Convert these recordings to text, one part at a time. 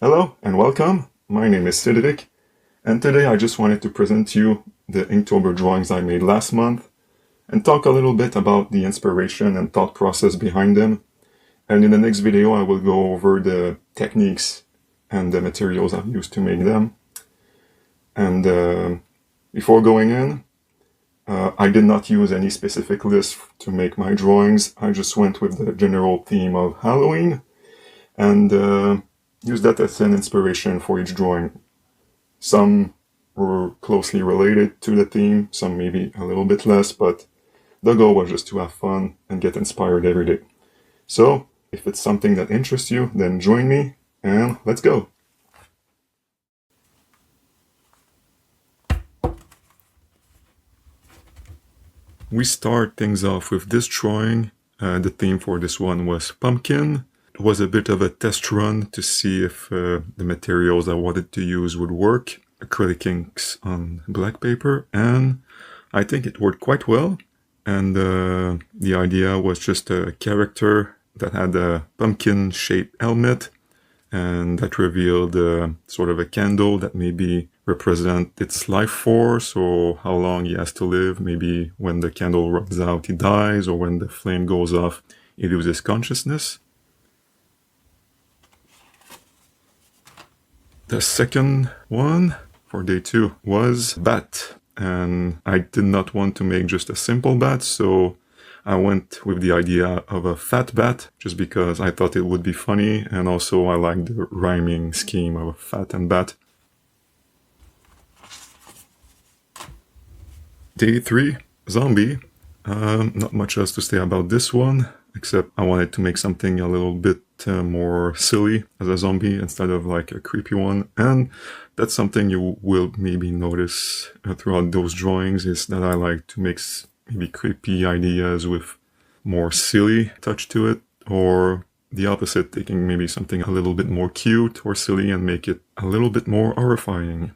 Hello and welcome. My name is Cedric, and today I just wanted to present you the Inktober drawings I made last month and talk a little bit about the inspiration and thought process behind them. And in the next video I will go over the techniques and the materials I've used to make them. And before going in, I did not use any specific list to make my drawings. I just went with the general theme of Halloween and used that as an inspiration for each drawing. Some were closely related to the theme, some maybe a little bit less, but the goal was just to have fun and get inspired every day. So, if it's something that interests you, then join me and let's go! We start things off with this drawing. The theme for this one was pumpkin. It was a bit of a test run to see if the materials I wanted to use would work. Acrylic inks on black paper, and I think it worked quite well. And the idea was just a character that had a pumpkin-shaped helmet, and that revealed sort of a candle that maybe represent its life force, or how long he has to live. Maybe when the candle runs out he dies, or when the flame goes off he loses consciousness. The second one for day 2 was bat, and I did not want to make just a simple bat, so I went with the idea of a fat bat, just because I thought it would be funny, and also I liked the rhyming scheme of fat and bat. Day 3, zombie. Not much else to say about this one, except I wanted to make something a little bit more silly as a zombie instead of like a creepy one. And that's something you will maybe notice throughout those drawings, is that I like to mix maybe creepy ideas with more silly touch to it, or the opposite, taking maybe something a little bit more cute or silly and make it a little bit more horrifying.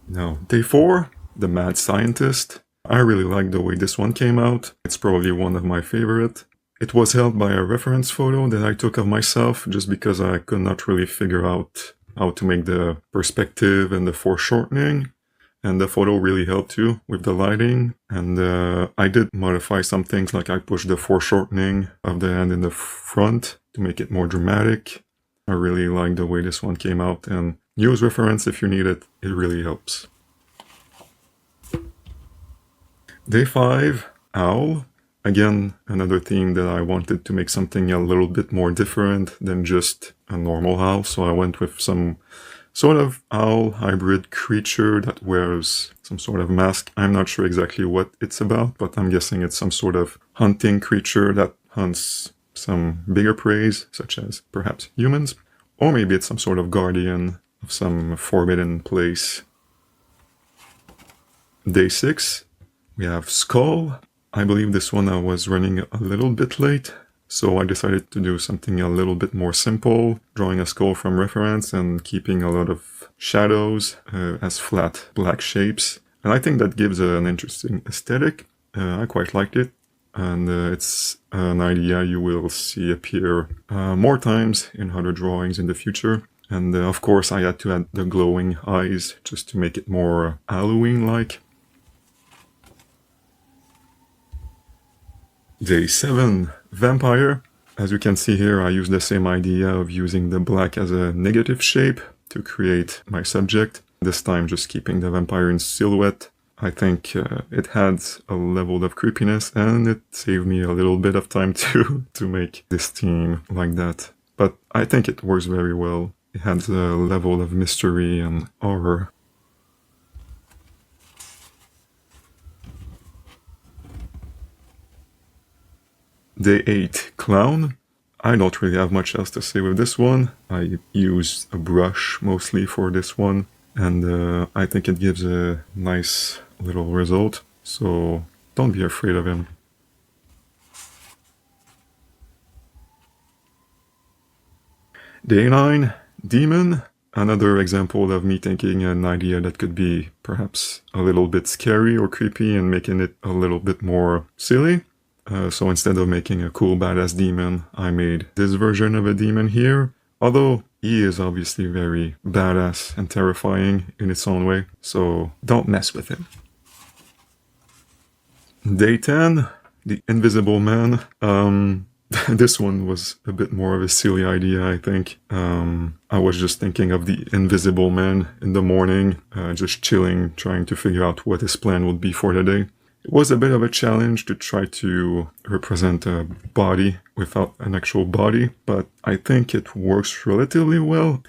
Now, day 4, the mad scientist. I really like the way this one came out. It's probably one of my favorite. It was helped by a reference photo that I took of myself, just because I could not really figure out how to make the perspective and the foreshortening. And the photo really helped too with the lighting. And I did modify some things, like I pushed the foreshortening of the hand in the front to make it more dramatic. I really like the way this one came out, and use reference if you need it. It really helps. Day 5, owl. Again, another theme that I wanted to make something a little bit more different than just a normal owl, so I went with some sort of owl hybrid creature that wears some sort of mask. I'm not sure exactly what it's about, but I'm guessing it's some sort of hunting creature that hunts some bigger prey, such as perhaps humans, or maybe it's some sort of guardian of some forbidden place. Day 6, we have skull. I believe this one I was running a little bit late, so I decided to do something a little bit more simple, drawing a skull from reference and keeping a lot of shadows as flat black shapes. And I think that gives an interesting aesthetic. I quite liked it, and it's an idea you will see appear more times in other drawings in the future. And of course I had to add the glowing eyes just to make it more Halloween-like. Day 7, vampire. As you can see here, I used the same idea of using the black as a negative shape to create my subject. This time just keeping the vampire in silhouette. I think it adds a level of creepiness, and it saved me a little bit of time to make this theme like that. But I think it works very well. It adds a level of mystery and horror. Day 8, clown. I don't really have much else to say with this one. I used a brush mostly for this one, and I think it gives a nice little result, so don't be afraid of him. Day 9, demon. Another example of me taking an idea that could be perhaps a little bit scary or creepy and making it a little bit more silly. So instead of making a cool badass demon, I made this version of a demon here. Although he is obviously very badass and terrifying in its own way, so don't mess with him. Day 10, the Invisible Man. This one was a bit more of a silly idea, I think. I was just thinking of the Invisible Man in the morning, just chilling, trying to figure out what his plan would be for the day. It was a bit of a challenge to try to represent a body without an actual body, but I think it works relatively well.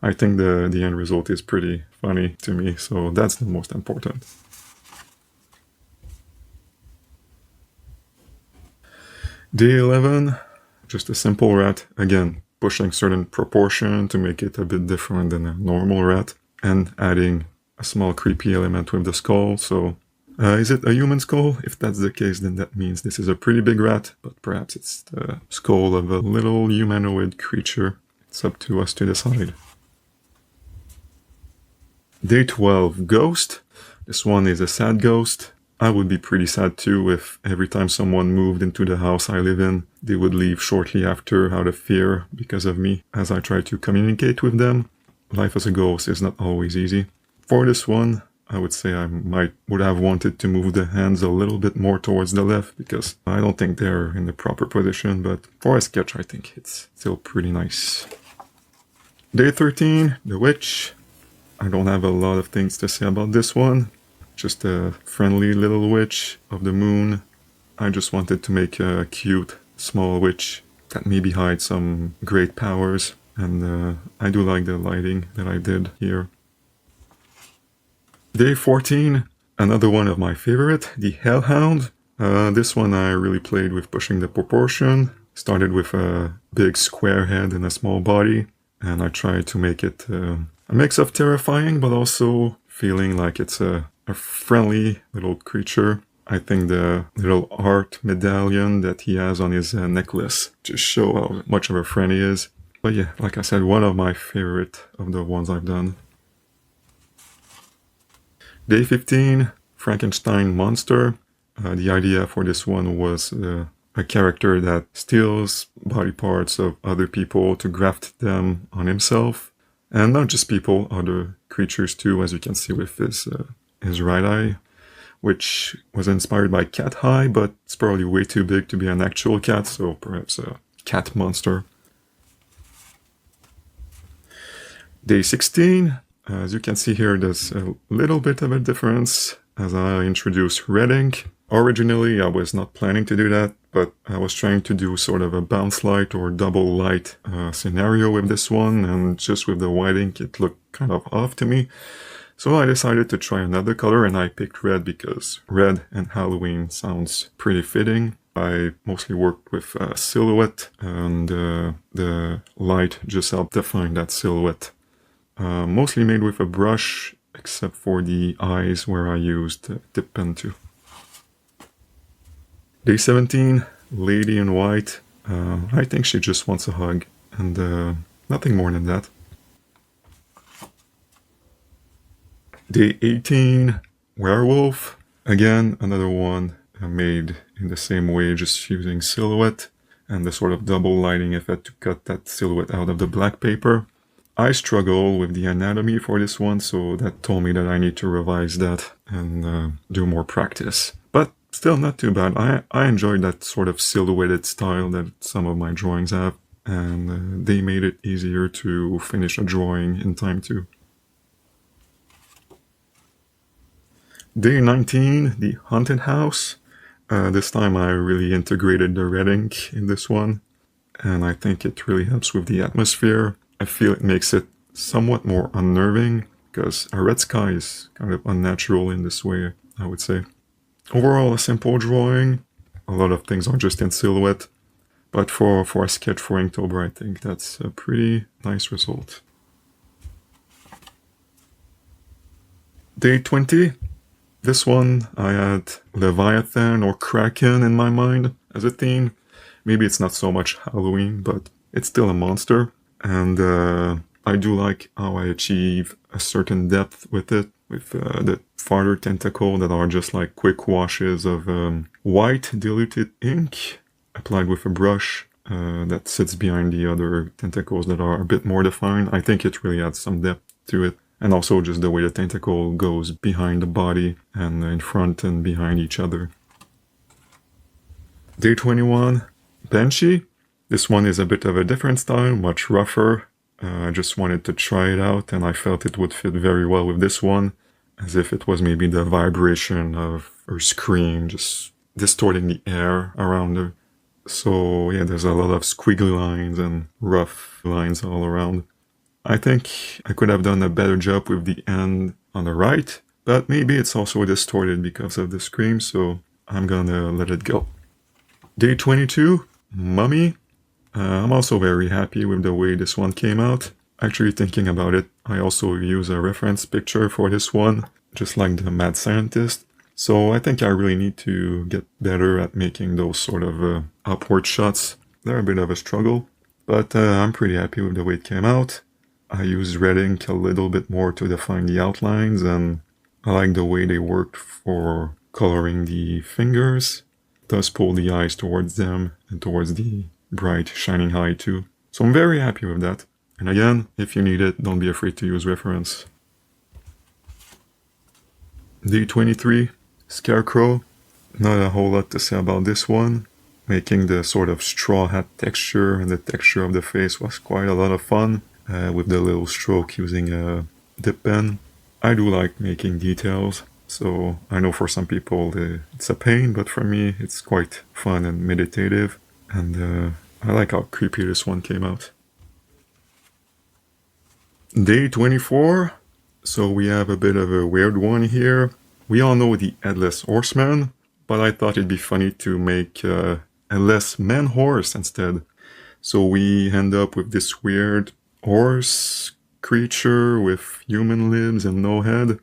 I think the end result is pretty funny to me, so that's the most important. Day 11, just a simple rat, again, pushing certain proportion to make it a bit different than a normal rat, and adding a small creepy element with the skull, so is it a human skull? If that's the case, then that means this is a pretty big rat, but perhaps it's the skull of a little humanoid creature. It's up to us to decide. Day 12, Ghost. This one is a sad ghost. I would be pretty sad too if every time someone moved into the house I live in, they would leave shortly after out of fear because of me as I try to communicate with them. Life as a ghost is not always easy. For this one, I would say I would have wanted to move the hands a little bit more towards the left because I don't think they're in the proper position, but for a sketch I think it's still pretty nice. Day 13, The Witch. I don't have a lot of things to say about this one. Just a friendly little witch of the moon. I just wanted to make a cute small witch that maybe hides some great powers, and I do like the lighting that I did here. Day 14, another one of my favorite, the Hellhound. This one I really played with pushing the proportion. Started with a big square head and a small body, and I tried to make it a mix of terrifying but also feeling like it's a friendly little creature. I think the little art medallion that he has on his necklace just show how much of a friend he is. But yeah, like I said, one of my favorite of the ones I've done. Day 15, Frankenstein Monster. The idea for this one was a character that steals body parts of other people to graft them on himself. And not just people, other creatures too, as you can see with his right eye, which was inspired by cat eye, but it's probably way too big to be an actual cat, so perhaps a cat monster. Day 16. As you can see here, there's a little bit of a difference as I introduce red ink. Originally, I was not planning to do that, but I was trying to do sort of a bounce light or double light scenario with this one, and just with the white ink, it looked kind of off to me. So I decided to try another color, and I picked red because red and Halloween sounds pretty fitting. I mostly worked with silhouette, and the light just helped define that silhouette. Mostly made with a brush, except for the eyes where I used dip pen too. Day 17, Lady in White. I think she just wants a hug, and nothing more than that. Day 18, Werewolf. Again, another one made in the same way, just using silhouette and the sort of double lighting effect to cut that silhouette out of the black paper. I struggle with the anatomy for this one, so that told me that I need to revise that and do more practice. But still not too bad. I enjoyed that sort of silhouetted style that some of my drawings have, and they made it easier to finish a drawing in time too. Day 19, the Haunted House. This time I really integrated the red ink in this one, and I think it really helps with the atmosphere. I feel it makes it somewhat more unnerving, because a red sky is kind of unnatural in this way, I would say. Overall, a simple drawing. A lot of things are just in silhouette, but for a sketch for Inktober, I think that's a pretty nice result. Day 20. This one, I had Leviathan or Kraken in my mind as a theme. Maybe it's not so much Halloween, but it's still a monster. And I do like how I achieve a certain depth with it. with the farther tentacle that are just like quick washes of white diluted ink applied with a brush that sits behind the other tentacles that are a bit more defined. I think it really adds some depth to it. And also just the way the tentacle goes behind the body and in front and behind each other. Day 21, Banshee. This one is a bit of a different style, much rougher. I just wanted to try it out and I felt it would fit very well with this one, as if it was maybe the vibration of her scream just distorting the air around her. So yeah, there's a lot of squiggly lines and rough lines all around. I think I could have done a better job with the end on the right, but maybe it's also distorted because of the scream, so I'm gonna let it go. Day 22, Mummy. I'm also very happy with the way this one came out. Actually, thinking about it, I also use a reference picture for this one, just like the Mad Scientist. So I think I really need to get better at making those sort of upward shots. They're a bit of a struggle, but I'm pretty happy with the way it came out. I used red ink a little bit more to define the outlines, and I like the way they worked for coloring the fingers. It does pull the eyes towards them and towards the bright shining eye too. So I'm very happy with that. And again, if you need it, don't be afraid to use reference. Day 23, Scarecrow. Not a whole lot to say about this one. Making the sort of straw hat texture and the texture of the face was quite a lot of fun, with the little stroke using a dip pen. I do like making details, so I know for some people it's a pain, but for me it's quite fun and meditative, and I like how creepy this one came out. Day 24, so we have a bit of a weird one here. We all know the Headless Horseman, but I thought it'd be funny to make a Headless Man-Horse instead. So we end up with this weird horse creature with human limbs and no head.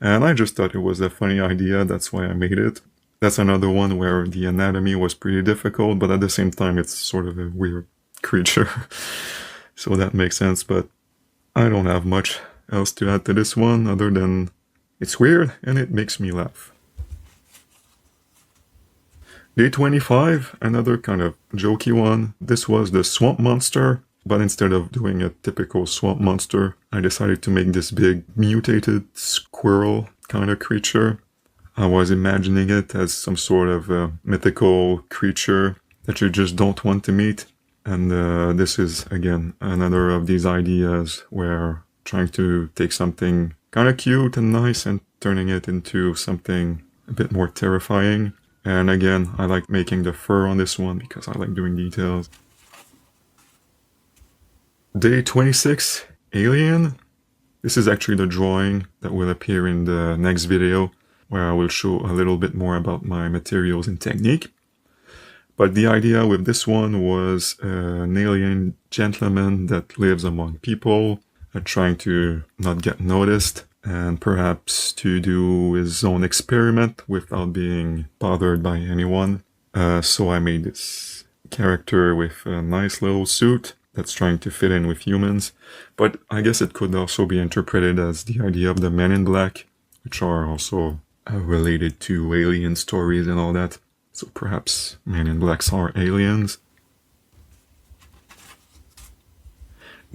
And I just thought it was a funny idea, that's why I made it. That's another one where the anatomy was pretty difficult, but at the same time it's sort of a weird creature. So that makes sense, but I don't have much else to add to this one other than it's weird and it makes me laugh. Day 25, another kind of jokey one. This was the Swamp Monster, but instead of doing a typical swamp monster, I decided to make this big mutated squirrel kind of creature. I was imagining it as some sort of mythical creature that you just don't want to meet. And this is, again, another of these ideas where trying to take something kind of cute and nice and turning it into something a bit more terrifying. And again, I like making the fur on this one because I like doing details. Day 26, Alien. This is actually the drawing that will appear in the next video, where I will show a little bit more about my materials and technique. But the idea with this one was an alien gentleman that lives among people, trying to not get noticed, and perhaps to do his own experiment without being bothered by anyone. So I made this character with a nice little suit that's trying to fit in with humans. But I guess it could also be interpreted as the idea of the Men in Black, which are also related to alien stories and all that. So perhaps Men in Blacks are aliens.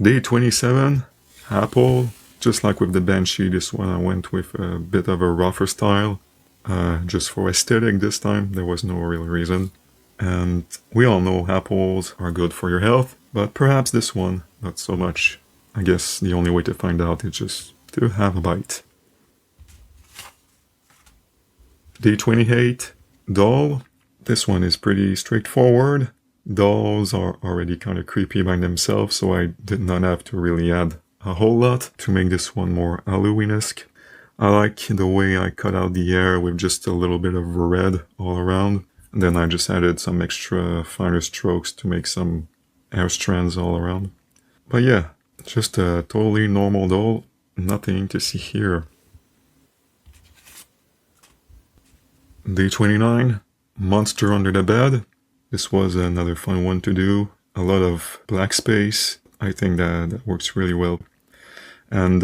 Day 27, Apple. Just like with the Banshee, this one I went with a bit of a rougher style. Just for aesthetic this time, there was no real reason. And we all know apples are good for your health, but perhaps this one, not so much. I guess the only way to find out is just to have a bite. Day 28, Doll. This one is pretty straightforward. Dolls are already kind of creepy by themselves, so I did not have to really add a whole lot to make this one more Halloween-esque. I like the way I cut out the hair with just a little bit of red all around. And then I just added some extra finer strokes to make some hair strands all around. But yeah, just a totally normal doll. Nothing to see here. Day 29, Monster Under the Bed. This was another fun one to do. A lot of black space. I think that works really well. And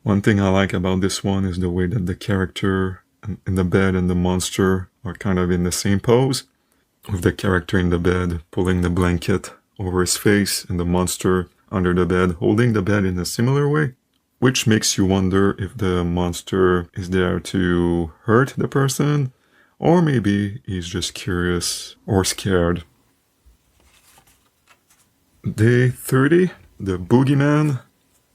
one thing I like about this one is the way that the character in the bed and the monster are kind of in the same pose, with the character in the bed pulling the blanket over his face and the monster under the bed holding the bed in a similar way, which makes you wonder if the monster is there to hurt the person, or maybe he's just curious or scared. Day 30, the Boogeyman.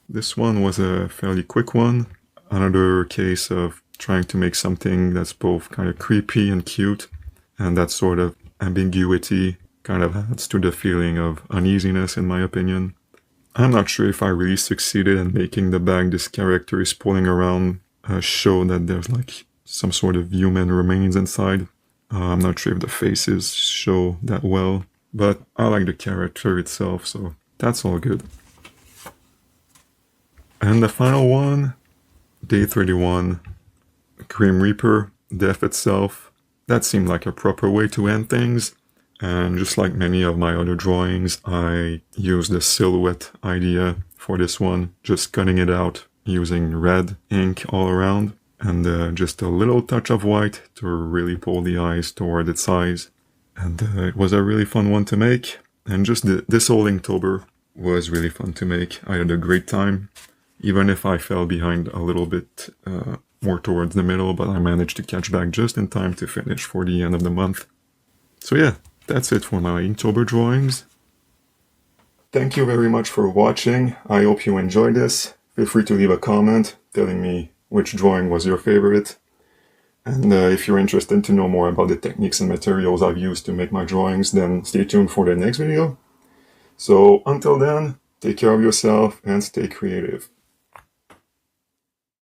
This one was a fairly quick one. Another case of trying to make something that's both kind of creepy and cute, and that sort of ambiguity kind of adds to the feeling of uneasiness, in my opinion. I'm not sure if I really succeeded in making the bag this character is pulling around show that there's like some sort of human remains inside. I'm not sure if the faces show that well, but I like the character itself, so that's all good. And the final one, Day 31, Grim Reaper, Death Itself. That seemed like a proper way to end things, and just like many of my other drawings, I used the silhouette idea for this one, just cutting it out using red ink all around, and just a little touch of white to really pull the eyes toward its eyes. And it was a really fun one to make, and just this whole Inktober was really fun to make. I had a great time. Even if I fell behind a little bit more towards the middle, but I managed to catch back just in time to finish for the end of the month. So yeah, that's it for my Inktober drawings. Thank you very much for watching. I hope you enjoyed this. Feel free to leave a comment telling me which drawing was your favorite. And if you're interested to know more about the techniques and materials I've used to make my drawings, then stay tuned for the next video. So until then, take care of yourself and stay creative.